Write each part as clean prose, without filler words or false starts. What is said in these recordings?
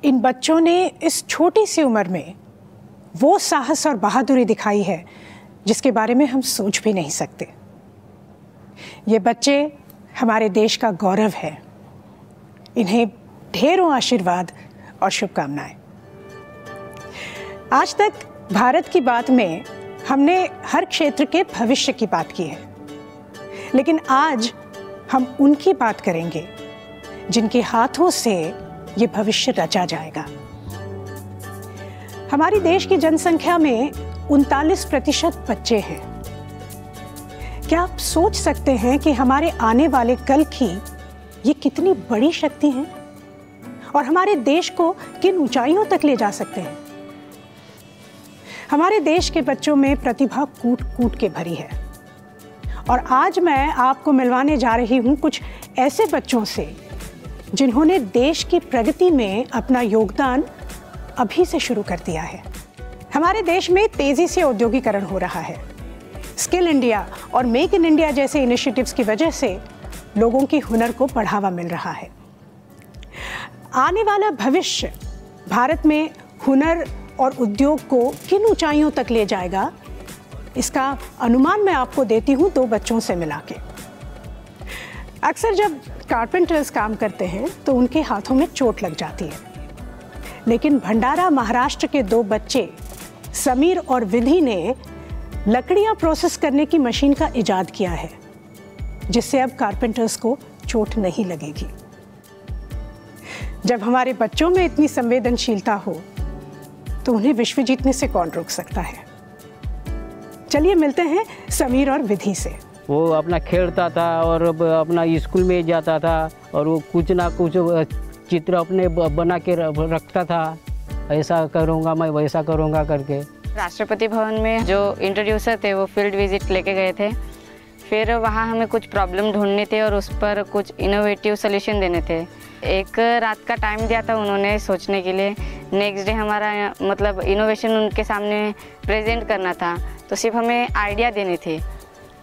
इन बच्चों ने इस छोटी सी उम्र में वो साहस और बहादुरी दिखाई है जिसके बारे में हम सोच भी नहीं सकते। ये बच्चे हमारे देश का गौरव है। इन्हें ढेरों आशीर्वाद और शुभकामनाएं। आज तक भारत की बात में हमने हर क्षेत्र के भविष्य की बात की है, लेकिन आज हम उनकी बात करेंगे जिनके हाथों से ये भविष्य रचा जाएगा। हमारी देश की जनसंख्या में 39% बच्चे हैं। क्या आप सोच सकते हैं कि हमारे आने वाले कल की ये कितनी बड़ी शक्ति हैं और हमारे देश को किन ऊंचाइयों तक ले जा सकते हैं? हमारे देश के बच्चों में प्रतिभा कूट कूट के भरी है और आज मैं आपको मिलवाने जा रही हूं कुछ ऐसे बच्चों से जिन्होंने देश की प्रगति में अपना योगदान अभी से शुरू कर दिया है। हमारे देश में तेजी से औद्योगिकरण हो रहा है। स्किल इंडिया और मेक इन इंडिया जैसे इनिशिएटिव्स की वजह से लोगों की हुनर को बढ़ावा मिल रहा है। आने वाला भविष्य भारत में हुनर और उद्योग को किन ऊंचाइयों तक ले जाएगा, इसका अनुमान मैं आपको देती हूं दो बच्चों से मिला के। अक्सर जब कारपेंटर्स काम करते हैं तो उनके हाथों में चोट लग जाती है, लेकिन भंडारा महाराष्ट्र के दो बच्चे समीर और विधि ने लकड़ियां प्रोसेस करने की मशीन का इजाद किया है, जिससे अब कारपेंटर्स को चोट नहीं लगेगी। जब हमारे बच्चों में इतनी संवेदनशीलता हो तो उन्हें विश्व जीतने से कौन रोक सकता है। चलिए मिलते हैं समीर और विधि से। वो अपना खेलता था और अपना स्कूल में जाता था और वो कुछ ना कुछ चित्र अपने बना के रखता था, ऐसा करूँगा मैं वैसा करूँगा करके। राष्ट्रपति भवन में जो इंट्रोड्यूसर थे वो फील्ड विजिट लेके गए थे। फिर वहाँ हमें कुछ प्रॉब्लम ढूंढनी थी और उस पर कुछ इनोवेटिव सोल्यूशन देने थे। एक रात का टाइम दिया था उन्होंने सोचने के लिए। नेक्स्ट डे हमारा मतलब इनोवेशन उनके सामने प्रेजेंट करना था, तो सिर्फ हमें आइडिया देनी थी।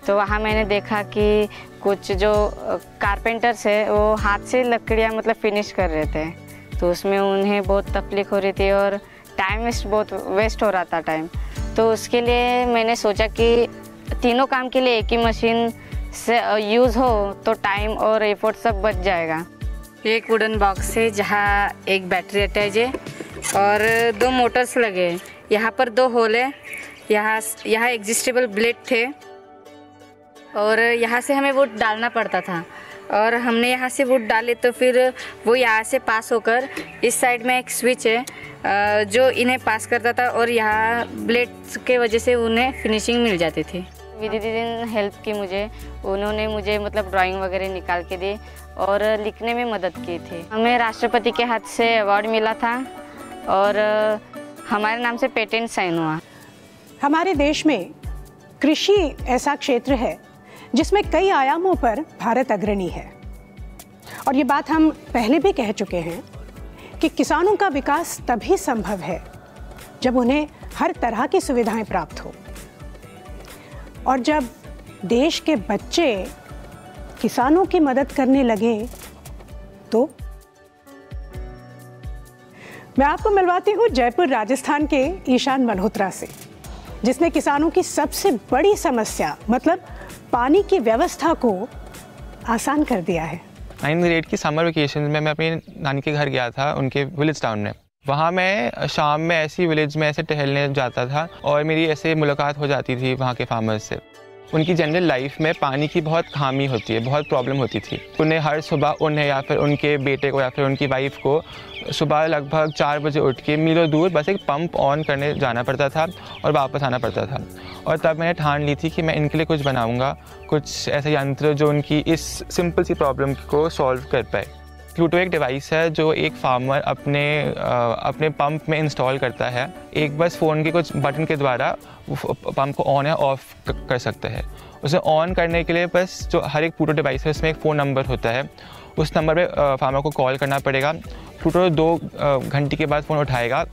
तो वहाँ मैंने देखा कि कुछ जो कारपेंटर्स है वो हाथ से लकड़ियाँ मतलब फिनिश कर रहे थे, तो उसमें उन्हें बहुत तकलीफ हो रही थी और टाइम बहुत वेस्ट हो रहा था टाइम। तो उसके लिए मैंने सोचा कि तीनों काम के लिए एक ही मशीन से यूज़ हो तो टाइम और एफर्ट सब बच जाएगा। एक वुडन बॉक्स है जहाँ एक बैटरी अटैच है और दो मोटर्स लगे। यहाँ पर दो होल है, यहाँ एग्जिस्टेबल ब्लेड थे और यहाँ से हमें वुड डालना पड़ता था और हमने यहाँ से वुड डाले तो फिर वो यहाँ से पास होकर इस साइड में एक स्विच है जो इन्हें पास करता था और यहाँ ब्लेड्स के वजह से उन्हें फिनिशिंग मिल जाती थी। विधि दीदी ने हेल्प की मुझे, उन्होंने मुझे मतलब ड्राइंग वगैरह निकाल के दी और लिखने में मदद की थी। हमें राष्ट्रपति के हाथ से अवार्ड मिला था और हमारे नाम से पेटेंट साइन हुआ। हमारे देश में कृषि ऐसा क्षेत्र है जिसमें कई आयामों पर भारत अग्रणी है और ये बात हम पहले भी कह चुके हैं कि किसानों का विकास तभी संभव है जब उन्हें हर तरह की सुविधाएं प्राप्त हो। और जब देश के बच्चे किसानों की मदद करने लगे तो मैं आपको मिलवाती हूँ जयपुर राजस्थान के ईशान मल्होत्रा से, जिसने किसानों की सबसे बड़ी समस्या मतलब पानी की व्यवस्था को आसान कर दिया है। 9th ग्रेड की समर वेकेशन में मैं अपनी नानी के घर गया था, उनके विलेज टाउन में। वहाँ मैं शाम में ऐसी विलेज में ऐसे टहलने जाता था और मेरी ऐसे मुलाकात हो जाती थी वहाँ के फार्मर्स से। उनकी जनरल लाइफ में पानी की बहुत खामी होती है, बहुत प्रॉब्लम होती थी। उन्हें हर सुबह उन्हें या फिर उनके बेटे को या फिर उनकी वाइफ को सुबह लगभग 4 बजे उठ के मीलों दूर बस एक पंप ऑन करने जाना पड़ता था और वापस आना पड़ता था। और तब मैंने ठान ली थी कि मैं इनके लिए कुछ बनाऊँगा, कुछ ऐसे यंत्र जो उनकी इस सिंपल सी प्रॉब्लम को सॉल्व कर पाए। प्लूटो एक डिवाइस है जो एक फार्मर अपने पंप में इंस्टॉल करता है। एक बस फ़ोन के कुछ बटन के द्वारा पंप को ऑन या ऑफ कर सकता है। उसे ऑन करने के लिए बस जो हर एक प्लूटो डिवाइस है उसमें एक फ़ोन नंबर होता है, उस नंबर पे फार्मर को कॉल करना पड़ेगा। प्लूटो 2 घंटे के बाद फ़ोन उठाएगा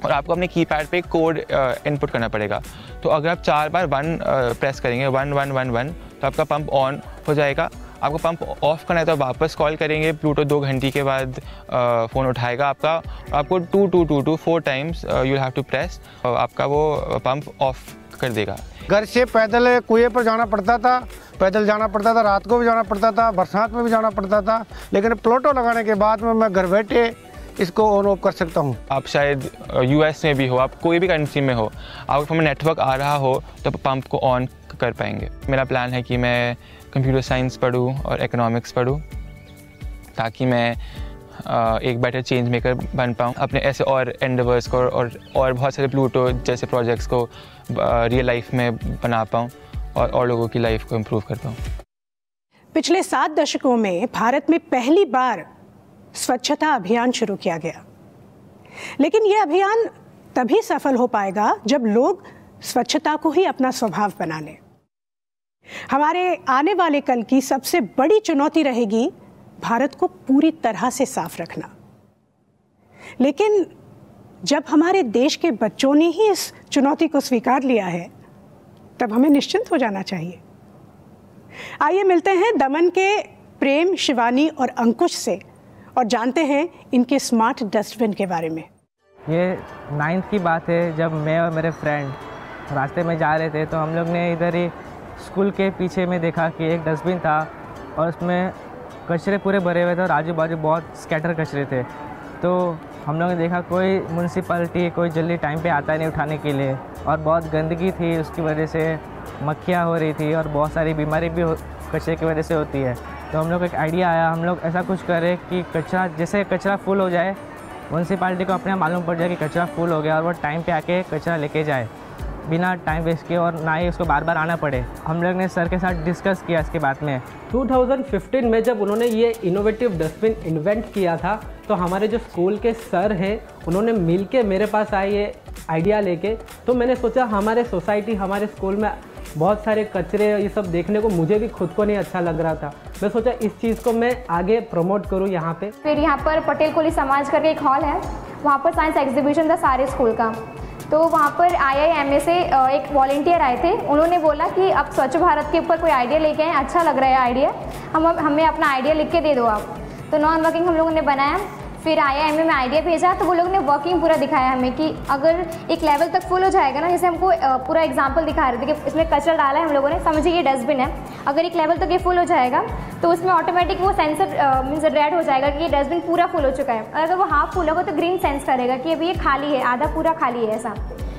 और आपको अपने कीपैड पे कोड इनपुट करना पड़ेगा। तो अगर आप 4 बार 1 प्रेस करेंगे 1 1 1 1 तो आपका पंप ऑन हो जाएगा। आपको पंप ऑफ करना है तो वापस कॉल करेंगे, प्लूटो 2 घंटे के बाद फ़ोन उठाएगा आपका, आपको 4 times you have to press, आपका वो पंप ऑफ कर देगा। घर से पैदल कुएं पर जाना पड़ता था, पैदल जाना पड़ता था, रात को भी जाना पड़ता था, बरसात में भी जाना पड़ता था, लेकिन प्लूटो लगाने के बाद में मैं घर बैठे इसको ऑन ऑफ कर सकता हूँ। आप शायद यूएस में भी हो, आप कोई भी कंट्री में हो, आपको हमें नेटवर्क आ रहा हो तो पंप को ऑन कर पाएंगे। मेरा प्लान है कि मैं कंप्यूटर साइंस पढूं और इकोनॉमिक्स पढूं ताकि मैं एक बेटर चेंज मेकर बन पाऊँ, अपने ऐसे और एंडेवर्स को और बहुत सारे प्लूटो जैसे प्रोजेक्ट्स को रियल लाइफ में बना पाऊँ और लोगों की लाइफ को इम्प्रूव कर पाऊँ। पिछले 7 दशकों में भारत में पहली बार स्वच्छता अभियान शुरू किया गया, लेकिन यह अभियान तभी सफल हो पाएगा जब लोग स्वच्छता को ही अपना स्वभाव बना लें। हमारे आने वाले कल की सबसे बड़ी चुनौती रहेगी भारत को पूरी तरह से साफ रखना। लेकिन जब हमारे देश के बच्चों ने ही इस चुनौती को स्वीकार लिया है, तब हमें निश्चिंत हो जाना चाहिए। आइए मिलते हैं दमन के प्रेम, शिवानी और अंकुश से और जानते हैं इनके स्मार्ट डस्टबिन के बारे में। ये 9th की बात है, जब मैं और मेरे फ्रेंड रास्ते में जा रहे थे तो हम लोग ने इधर ही स्कूल के पीछे में देखा कि एक डस्टबिन था और उसमें कचरे पूरे भरे हुए थे और आजू बाजू बहुत स्कैटर कचरे थे। तो हम लोग ने देखा कोई म्यूनसिपैलिटी कोई जल्दी टाइम पे आता नहीं उठाने के लिए, और बहुत गंदगी थी, उसकी वजह से मक्खियाँ हो रही थी और बहुत सारी बीमारी भी कचरे की वजह से होती है। तो हम लोग को एक आइडिया आया, हम लोग ऐसा कुछ करें कि कचरा जैसे कचरा फुल हो जाए, म्यूनसिपैलिटी को अपने मालूम पड़ जाए कि कचरा फुल हो गया और वो टाइम पे आके कचरा लेके जाए बिना टाइम वेस्ट किए और ना ही उसको बार बार आना पड़े। हम लोग ने सर के साथ डिस्कस किया इसके बाद में। 2015 में जब उन्होंने ये इनोवेटिव डस्टबिन इन्वेंट किया था तो हमारे जो स्कूल के सर हैं उन्होंने मिल के मेरे पास आए ये आइडिया लेके। तो मैंने सोचा हमारे सोसाइटी हमारे स्कूल में बहुत सारे कचरे ये सब देखने को मुझे भी खुद को नहीं अच्छा लग रहा था। मैं सोचा इस चीज़ को मैं आगे प्रमोट करूँ यहाँ पे। फिर यहाँ पर पटेल कोली समाज करके एक हॉल है, वहाँ पर साइंस एग्जीबिशन था सारे स्कूल का। तो वहाँ पर IIMA से एक वॉलंटियर आए थे, उन्होंने बोला कि अब स्वच्छ भारत के ऊपर कोई आइडिया लेके आए, अच्छा लग रहा है आइडिया, हमें अपना आइडिया लिख के दे दो आप। तो नॉन वर्किंग हम लोगों ने बनाया, फिर IIMA में आइडिया भेजा तो वो लोगों ने वर्किंग पूरा दिखाया हमें कि अगर एक लेवल तक फुल हो जाएगा ना, जैसे हमको पूरा एग्जांपल दिखा रहे थे कि इसमें कचरा डाला है हम लोगों ने, समझिए ये डस्टबिन है, अगर एक लेवल तक ये फुल हो जाएगा तो उसमें ऑटोमेटिक वो सेंसर मीन्स रेड हो जाएगा कि ये डस्टबिन पूरा फुल हो चुका है। अगर वो हाफ फुल होगा तो ग्रीन सेंस करेगा कि अभी ये खाली है, आधा पूरा खाली है ऐसा।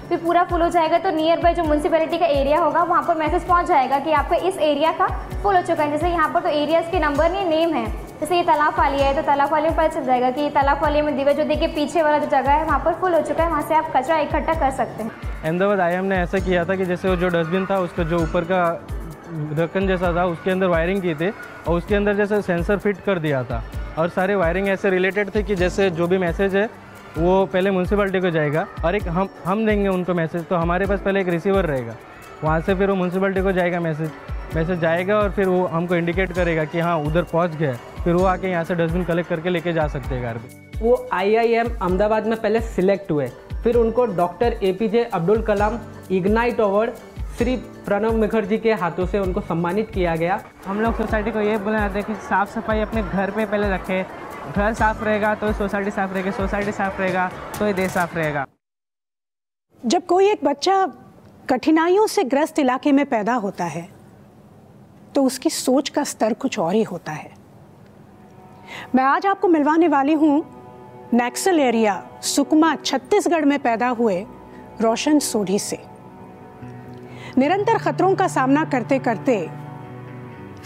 फिर पूरा फुल हो जाएगा तो नियर बाय जो म्यूनसिपैलिटी का एरिया होगा वहाँ पर मैसेज पहुँच जाएगा कि आपका इस एरिया का फुल हो चुका है। जैसे यहाँ पर तो एरियाज़ के नंबर नहीं, नेम है, जैसे ये तालाब वाली है तो तालाब वाली में पता चल जाएगा कि तालाब वाली में दिवे जो देखिए पीछे वाला जो जगह है वहाँ पर फुल हो चुका है, वहाँ से आप कचरा इकट्ठा कर सकते हैं। अहमदाबाद IIM ने ऐसा किया था कि जैसे वो जो डस्टबिन था उसका जो ऊपर का ढक्कन जैसा था उसके अंदर वायरिंग की थी और उसके अंदर जैसे सेंसर फिट कर दिया था और सारे वायरिंग ऐसे रिलेटेड थे कि जैसे जो भी मैसेज है वो पहले म्यूनसिपैलिटी को जाएगा और एक हम देंगे उनको मैसेज, तो हमारे पास पहले एक रिसीवर रहेगा, वहाँ से फिर वो म्यूनसिपैलिटी को जाएगा मैसेज जाएगा और फिर वो हमको इंडिकेट करेगा कि हाँ उधर पहुँच गया, फिर वो आके यहाँ से डस्टबिन कलेक्ट करके लेके जा सकते हैं घर पे। वो IIM अहमदाबाद में पहले सिलेक्ट हुए, फिर उनको doctor APJ Abdul Kalam ignite award Shri Pranab Mukherjee के हाथों से उनको सम्मानित किया गया। हम लोग सोसाइटी को ये बोलना चाहते हैं कि साफ़ सफाई अपने घर पे पहले रखें, घर साफ़ रहेगा तो सोसाइटी साफ़ रहेगी, सोसाइटी साफ़ रहेगा तो ये देश साफ़ रहेगा। जब कोई एक बच्चा कठिनाइयों से ग्रस्त इलाके में पैदा होता है तो उसकी सोच का स्तर कुछ और ही होता है। मैं आज आपको मिलवाने वाली हूँ नक्सल एरिया सुकमा छत्तीसगढ़ में पैदा हुए रोशन सोढ़ी से। निरंतर खतरों का सामना करते करते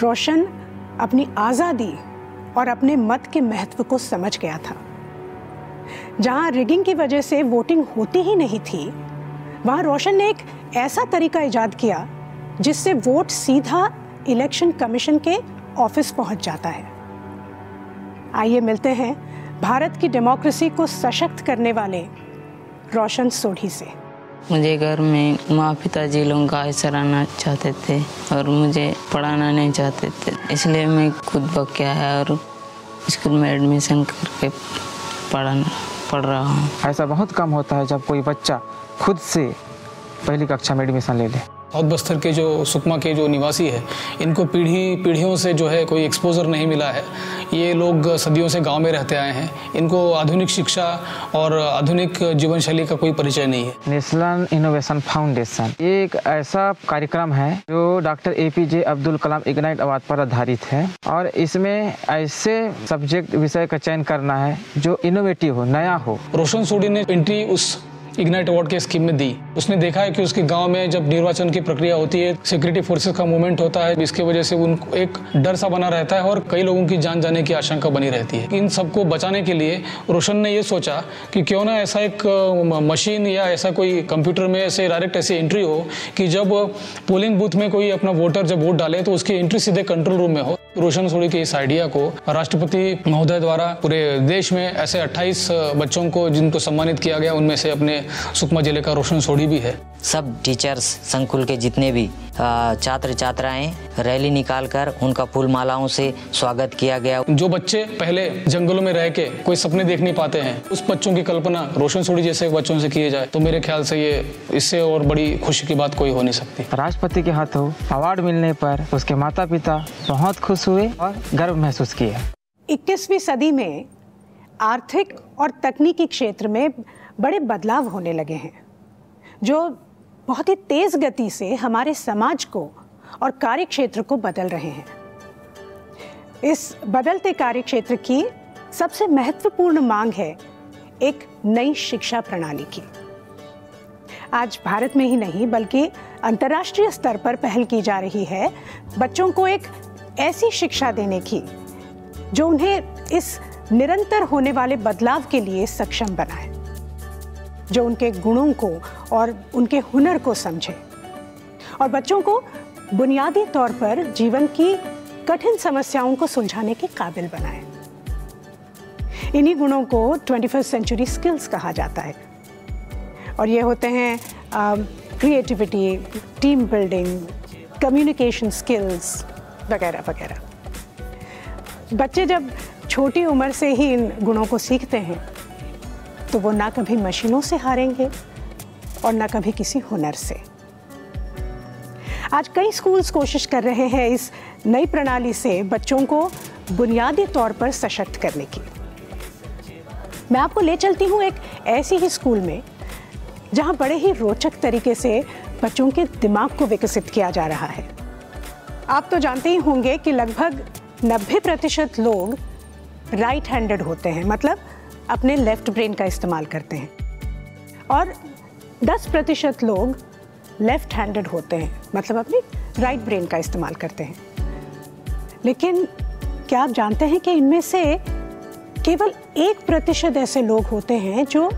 रोशन अपनी आज़ादी और अपने मत के महत्व को समझ गया था। जहां रिगिंग की वजह से वोटिंग होती ही नहीं थी, वहां रोशन ने एक ऐसा तरीका इजाद किया जिससे वोट सीधा इलेक्शन कमीशन के ऑफिस पहुंच जाता है। आइए मिलते हैं भारत की डेमोक्रेसी को सशक्त करने वाले रोशन सोढ़ी से। मुझे घर में माँ पिताजी लोग गाय चराना चाहते थे और मुझे पढ़ाना नहीं चाहते थे, इसलिए मैं खुद बक्या है और स्कूल में एडमिशन करके पढ़ रहा हूँ। ऐसा बहुत कम होता है जब कोई बच्चा खुद से पहली कक्षा में एडमिशन ले ले। साउथ बस्तर के जो सुकमा के जो निवासी है, इनको पीढ़ियों से जो है कोई एक्सपोजर नहीं मिला है। ये लोग सदियों से गांव में रहते आए हैं, इनको आधुनिक शिक्षा और आधुनिक जीवन शैली का कोई परिचय नहीं है। नेशनल इनोवेशन फाउंडेशन एक ऐसा कार्यक्रम है जो doctor APJ Abdul Kalam ignite award पर आधारित है और इसमें ऐसे सब्जेक्ट विषय का चयन करना है जो इनोवेटिव हो, नया हो। रोशन सोढ़ी ने एंट्री उस इग्नाइट अवार्ड के स्कीम में दी। उसने देखा है कि उसके गांव में जब निर्वाचन की प्रक्रिया होती है, सिक्योरिटी फोर्सेस का मूवमेंट होता है, इसके वजह से उनको एक डर सा बना रहता है और कई लोगों की जान जाने की आशंका बनी रहती है। इन सबको बचाने के लिए रोशन ने ये सोचा कि क्यों ना ऐसा एक मशीन या ऐसा कोई कंप्यूटर में ऐसे डायरेक्ट ऐसी एंट्री हो कि जब पोलिंग बूथ में कोई अपना वोटर जब वोट डाले तो उसकी एंट्री सीधे कंट्रोल रूम में हो। रोशन सोढ़ी के इस आइडिया को राष्ट्रपति महोदय द्वारा पूरे देश में ऐसे 28 बच्चों को जिनको सम्मानित किया गया, उनमें से अपने सुकमा जिले का रोशन सोढ़ी भी है। सब टीचर्स संकुल के जितने भी छात्र छात्राएं रैली निकालकर उनका फूल मालाओं से स्वागत किया गया। जो बच्चे पहले जंगलों में रह के कोई सपने देख नहीं पाते हैं, उस बच्चों की कल्पना रोशन सोढ़ी जैसे बच्चों से किए जाए तो मेरे ख्याल से ये इससे और बड़ी खुशी की बात कोई हो नहीं सकती। राष्ट्रपति के हाथों अवार्ड मिलने पर उसके माता पिता बहुत खुश हुए और गर्व महसूस किया। 21वीं सदी में आर्थिक और तकनीकी क्षेत्र में बड़े बदलाव होने लगे हैं जो बहुत ही तेज गति से हमारे समाज को और कार्य क्षेत्र को बदल रहे हैं। इस बदलते कार्य क्षेत्र की सबसे महत्वपूर्ण मांग है एक नई शिक्षा प्रणाली की। आज भारत में ही नहीं बल्कि अंतर्राष्ट्रीय स्तर पर पहल की जा रही है बच्चों को एक ऐसी शिक्षा देने की जो उन्हें इस निरंतर होने वाले बदलाव के लिए सक्षम बनाए, जो उनके गुणों को और उनके हुनर को समझे और बच्चों को बुनियादी तौर पर जीवन की कठिन समस्याओं को सुलझाने के काबिल बनाए। इन्हीं गुणों को 21st सेंचुरी स्किल्स कहा जाता है और ये होते हैं creativity, team building, communication skills वगैरह वगैरह। बच्चे जब छोटी उम्र से ही इन गुणों को सीखते हैं तो वो ना कभी मशीनों से हारेंगे और ना कभी किसी हुनर से। आज कई स्कूल्स कोशिश कर रहे हैं इस नई प्रणाली से बच्चों को बुनियादी तौर पर सशक्त करने की। मैं आपको ले चलती हूँ एक ऐसी ही स्कूल में जहाँ बड़े ही रोचक तरीके से बच्चों के दिमाग को विकसित किया जा रहा है। आप तो जानते ही होंगे कि लगभग 90% लोग राइट हैंडेड होते हैं, मतलब अपने लेफ्ट ब्रेन का इस्तेमाल करते हैं, और 10% लोग लेफ्ट हैंडेड होते हैं, मतलब अपनी राइट ब्रेन का इस्तेमाल करते हैं। लेकिन क्या आप जानते हैं कि इनमें से केवल 1% ऐसे लोग होते हैं जो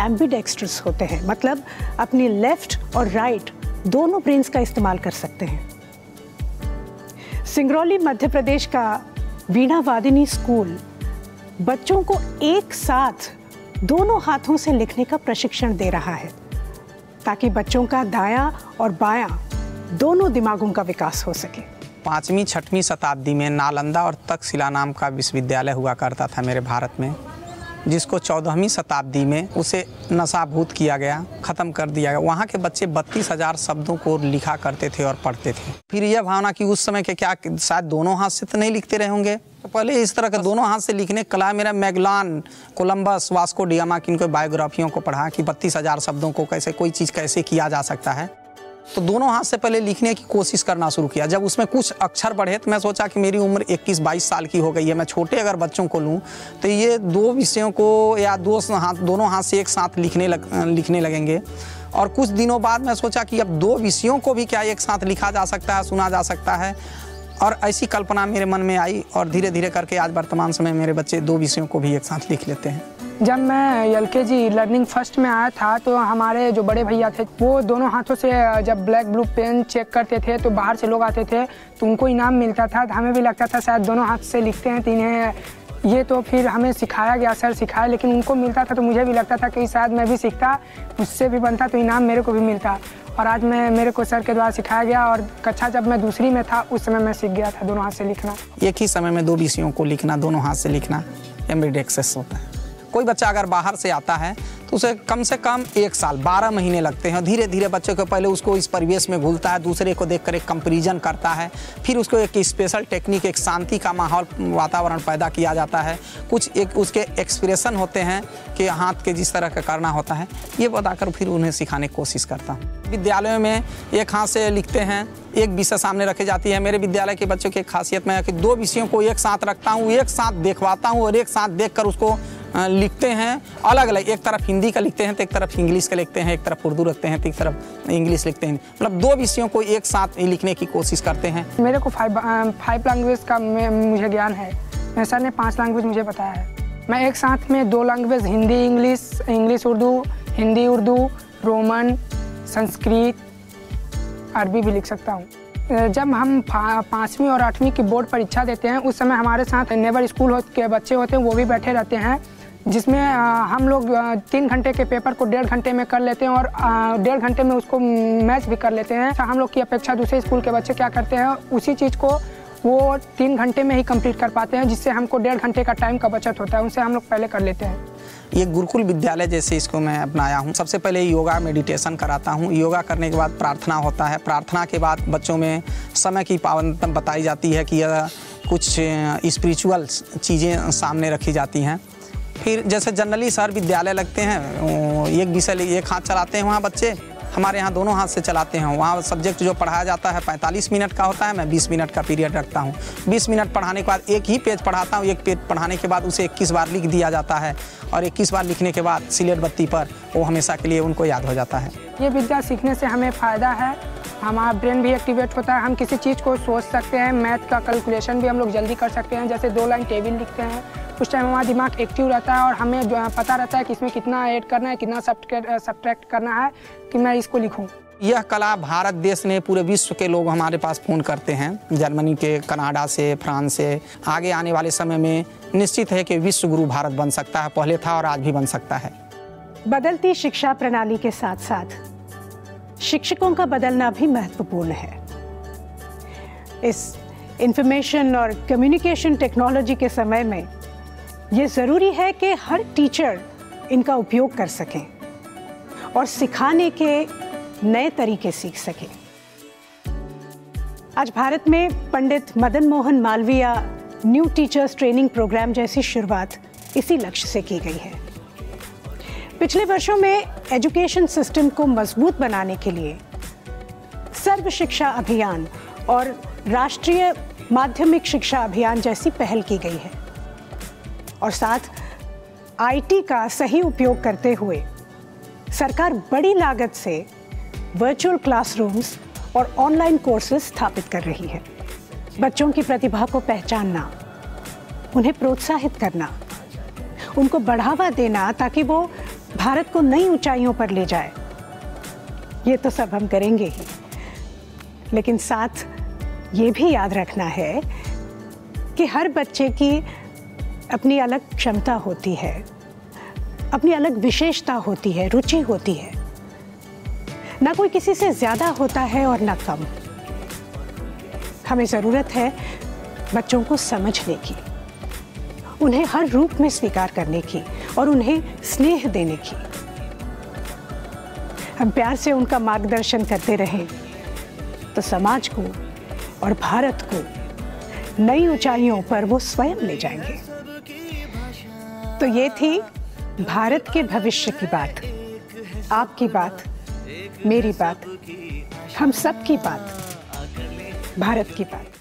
एम्बिडेक्स्ट्रस होते हैं, मतलब अपनी लेफ्ट और राइट दोनों ब्रेन्स का इस्तेमाल कर सकते हैं। सिंगरौली मध्य प्रदेश का वीणा वादिनी स्कूल बच्चों को एक साथ दोनों हाथों से लिखने का प्रशिक्षण दे रहा है ताकि बच्चों का दायां और बायां दोनों दिमागों का विकास हो सके। 5वीं-6वीं शताब्दी में नालंदा और तक्षशिला नाम का विश्वविद्यालय हुआ करता था मेरे भारत में, जिसको 14वीं शताब्दी में उसे नशाभूत किया गया, ख़त्म कर दिया गया। वहाँ के बच्चे 32,000 शब्दों को लिखा करते थे और पढ़ते थे। फिर यह भावना कि उस समय के क्या शायद दोनों हाथ से तो नहीं लिखते रहे होंगे, तो पहले इस तरह का दोनों हाथ से लिखने कला मेरा मैगलान, कोलंबस, वास्को डिगामा की इनको बायोग्राफियों को पढ़ा कि 32,000 शब्दों को कैसे कोई चीज़ कैसे किया जा सकता है। तो दोनों हाथ से पहले लिखने की कोशिश करना शुरू किया। जब उसमें कुछ अक्षर बढ़े तो मैं सोचा कि मेरी उम्र 21-22 साल की हो गई है, मैं छोटे अगर बच्चों को लूँ तो ये दो विषयों को या दोनों हाथ से एक साथ लिखने लगेंगे। और कुछ दिनों बाद मैं सोचा कि अब 2 विषयों को भी क्या एक साथ लिखा जा सकता है, सुना जा सकता है, और ऐसी कल्पना मेरे मन में आई और धीरे धीरे करके आज वर्तमान समय मेरे बच्चे 2 विषयों को भी एक साथ लिख लेते हैं। जब मैं LKG लर्निंग फर्स्ट में आया था तो हमारे जो बड़े भैया थे वो दोनों हाथों से जब ब्लैक ब्लू पेन चेक करते थे तो बाहर से लोग आते थे तो उनको इनाम मिलता था। हमें भी लगता था शायद दोनों हाथ से लिखते हैं तो इन्हें ये, तो फिर हमें सिखाया गया, सर सिखाया, लेकिन उनको मिलता था तो मुझे भी लगता था कि शायद मैं भी सीखता, मुझसे भी बनता तो इनाम मेरे को भी मिलता। और आज मेरे को सर के द्वारा सिखाया गया और कक्षा जब मैं दूसरी में था उस समय मैं सीख गया था दोनों हाथ से लिखना। एक ही समय में 2 विषयों को लिखना, दोनों हाथ से लिखना एम्बिडेक्सिस होता है। कोई बच्चा अगर बाहर से आता है तो उसे कम से कम 1 साल 12 महीने लगते हैं। धीरे धीरे बच्चे को पहले उसको इस परिवेश में घुलता है, दूसरे को देखकर एक कंपैरिजन करता है, फिर उसको एक स्पेशल टेक्निक, एक शांति का माहौल वातावरण पैदा किया जाता है। कुछ एक उसके एक्सप्रेशन होते हैं कि हाथ के जिस तरह का करना होता है, ये बताकर फिर उन्हें सिखाने की कोशिश करता हूँ। विद्यालयों में एक हाथ से लिखते हैं, एक विषय सामने रखी जाती है। मेरे विद्यालय के बच्चों की एक खासियत में है कि 2 विषयों को एक साथ रखता हूँ, एक साथ देखवाता हूँ और एक साथ देखकर उसको लिखते हैं अलग अलग। एक तरफ हिंदी का लिखते हैं तो एक तरफ इंग्लिश का लिखते हैं, एक तरफ उर्दू रखते हैं तो एक तरफ इंग्लिश लिखते हैं। मतलब 2 विषयों को एक साथ लिखने की कोशिश करते हैं। मेरे को 5 लैंग्वेज का मुझे ज्ञान है। मेरे सर ने 5 लैंग्वेज मुझे बताया है। मैं एक साथ में 2 language Hindi English Urdu, Hindi Urdu, Roman, Sanskrit, अरबी भी लिख सकता हूँ। जब हम 5वीं और 8वीं की बोर्ड परीक्षा देते हैं उस समय हमारे साथ नेबर स्कूल के बच्चे होते हैं, वो भी बैठे रहते हैं, जिसमें हम लोग 3 घंटे के पेपर को 1.5 घंटे में कर लेते हैं और 1.5 घंटे में उसको मैच भी कर लेते हैं। हम लोग की अपेक्षा दूसरे स्कूल के बच्चे क्या करते हैं, उसी चीज़ को वो 3 घंटे में ही कंप्लीट कर पाते हैं, जिससे हमको 1.5 घंटे का टाइम का बचत होता है। उनसे हम लोग पहले कर लेते हैं। ये गुरुकुल विद्यालय जैसे इसको मैं अपनाया हूँ। सबसे पहले योगा मेडिटेशन कराता हूँ। योगा करने के बाद प्रार्थना होता है। प्रार्थना के बाद बच्चों में समय की पाबंदी बताई जाती है कि कुछ स्पिरिचुअल चीज़ें सामने रखी जाती हैं। फिर जैसे जनरली शहर विद्यालय लगते हैं, एक विषय एक हाथ चलाते हैं वहाँ बच्चे, हमारे यहाँ दोनों हाथ से चलाते हैं। वहाँ सब्जेक्ट जो पढ़ाया जाता है 45 मिनट का होता है, मैं 20 मिनट का पीरियड रखता हूँ। 20 मिनट पढ़ाने के बाद एक ही पेज पढ़ाता हूँ। एक पेज पढ़ाने के बाद उसे 21 बार लिख दिया जाता है और 21 बार लिखने के बाद सिलेट बत्ती पर वो हमेशा के लिए उनको याद हो जाता है। ये विद्या सीखने से हमें फ़ायदा है, हमारा ब्रेन भी एक्टिवेट होता है, हम किसी चीज़ को सोच सकते हैं, मैथ का कैलकुलेशन भी हम लोग जल्दी कर सकते हैं। जैसे 2 लाइन टेबल लिखते हैं, उस टाइम हमारा दिमाग एक्टिव रहता है और हमें जो पता रहता है कि इसमें कितना ऐड करना है, कितना सब्ट्रैक्ट करना है कि मैं इसको लिखूं। यह कला भारत देश ने पूरे विश्व के लोग हमारे पास फ़ोन करते हैं, जर्मनी के, कनाडा से, फ्रांस से। आगे आने वाले समय में निश्चित है कि विश्व गुरु भारत बन सकता है, पहले था और आज भी बन सकता है। बदलती शिक्षा प्रणाली के साथ साथ शिक्षकों का बदलना भी महत्वपूर्ण है। इस इंफॉर्मेशन और कम्युनिकेशन टेक्नोलॉजी के समय में ये ज़रूरी है कि हर टीचर इनका उपयोग कर सकें और सिखाने के नए तरीके सीख सकें। आज भारत में Pandit Madan Mohan Malaviya new teachers training programme जैसी शुरुआत इसी लक्ष्य से की गई है। पिछले वर्षों में एजुकेशन सिस्टम को मजबूत बनाने के लिए सर्व शिक्षा अभियान और राष्ट्रीय माध्यमिक शिक्षा अभियान जैसी पहल की गई है और साथ आईटी का सही उपयोग करते हुए सरकार बड़ी लागत से वर्चुअल क्लासरूम्स और ऑनलाइन कोर्सेज स्थापित कर रही है। बच्चों की प्रतिभा को पहचानना, उन्हें प्रोत्साहित करना, उनको बढ़ावा देना ताकि वो भारत को नई ऊंचाइयों पर ले जाए, ये तो सब हम करेंगे ही, लेकिन साथ ये भी याद रखना है कि हर बच्चे की अपनी अलग क्षमता होती है, अपनी अलग विशेषता होती है, रुचि होती है। ना कोई किसी से ज़्यादा होता है और ना कम। हमें ज़रूरत है बच्चों को समझने की, उन्हें हर रूप में स्वीकार करने की और उन्हें स्नेह देने की। हम प्यार से उनका मार्गदर्शन करते रहें तो समाज को और भारत को नई ऊंचाइयों पर वो स्वयं ले जाएंगे। तो ये थी भारत के भविष्य की बात, आपकी बात, मेरी बात, हम सब की बात, भारत की बात।